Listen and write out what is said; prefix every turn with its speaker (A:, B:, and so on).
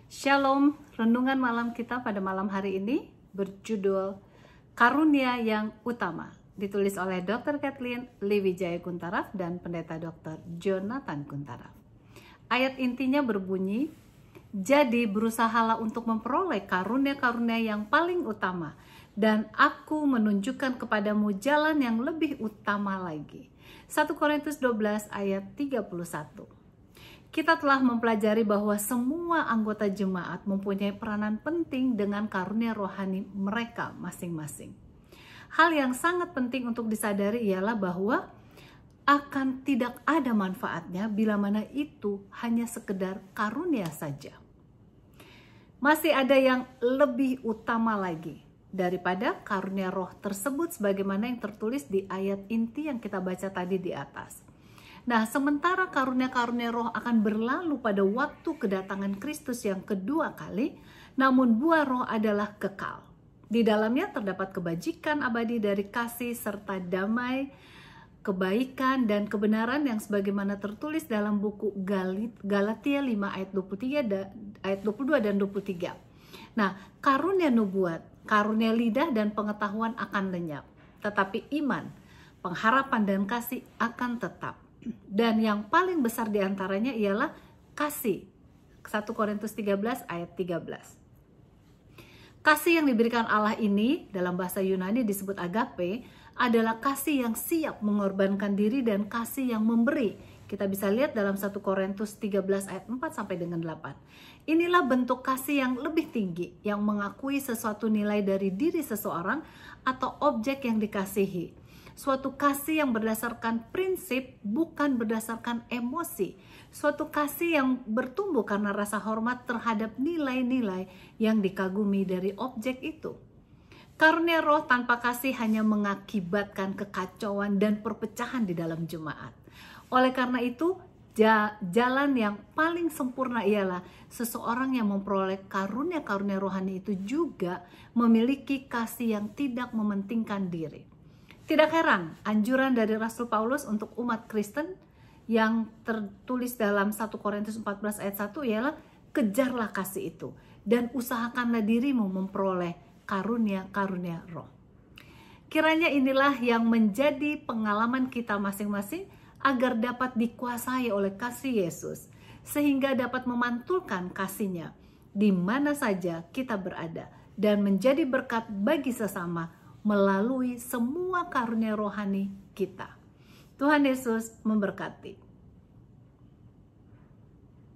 A: Shalom, renungan malam kita pada malam hari ini berjudul Karunia yang Utama, ditulis oleh Dr. Kathleen Liwijaya Kuntaraf dan Pendeta Dr. Jonathan Kuntaraf. Ayat intinya berbunyi, jadi berusahalah untuk memperoleh karunia-karunia yang paling utama, dan aku menunjukkan kepadamu jalan yang lebih utama lagi. 1 Korintus 12 ayat 31. Kita telah mempelajari bahwa semua anggota jemaat mempunyai peranan penting dengan karunia rohani mereka masing-masing. Hal yang sangat penting untuk disadari ialah bahwa akan tidak ada manfaatnya bila mana itu hanya sekedar karunia saja. Masih ada yang lebih utama lagi daripada karunia roh tersebut sebagaimana yang tertulis di ayat inti yang kita baca tadi di atas. Nah, sementara karunia-karunia roh akan berlalu pada waktu kedatangan Kristus yang kedua kali, namun buah roh adalah kekal. Di dalamnya terdapat kebajikan abadi dari kasih serta damai, kebaikan dan kebenaran yang sebagaimana tertulis dalam buku Galatia 5 ayat 22 dan 23. Nah, karunia nubuat, karunia lidah dan pengetahuan akan lenyap, tetapi iman, pengharapan dan kasih akan tetap. Dan yang paling besar diantaranya ialah kasih. 1 Korintus 13 ayat 13. Kasih yang diberikan Allah ini dalam bahasa Yunani disebut agape adalah kasih yang siap mengorbankan diri dan kasih yang memberi. Kita bisa lihat dalam 1 Korintus 13 ayat 4 sampai dengan 8. Inilah bentuk kasih yang lebih tinggi yang mengakui sesuatu nilai dari diri seseorang atau objek yang dikasihi. Suatu kasih yang berdasarkan prinsip, bukan berdasarkan emosi. Suatu kasih yang bertumbuh karena rasa hormat terhadap nilai-nilai yang dikagumi dari objek itu. Karunia roh tanpa kasih hanya mengakibatkan kekacauan dan perpecahan di dalam jemaat. Oleh karena itu, jalan yang paling sempurna ialah seseorang yang memperoleh karunia-karunia rohani itu juga memiliki kasih yang tidak mementingkan diri. Tidak heran, anjuran dari Rasul Paulus untuk umat Kristen yang tertulis dalam 1 Korintus 14 ayat 1 ialah kejarlah kasih itu dan usahakanlah dirimu memperoleh karunia-karunia roh. Kiranya inilah yang menjadi pengalaman kita masing-masing agar dapat dikuasai oleh kasih Yesus sehingga dapat memantulkan kasihnya di mana saja kita berada dan menjadi berkat bagi sesama melalui semua karunia rohani kita. Tuhan Yesus memberkati.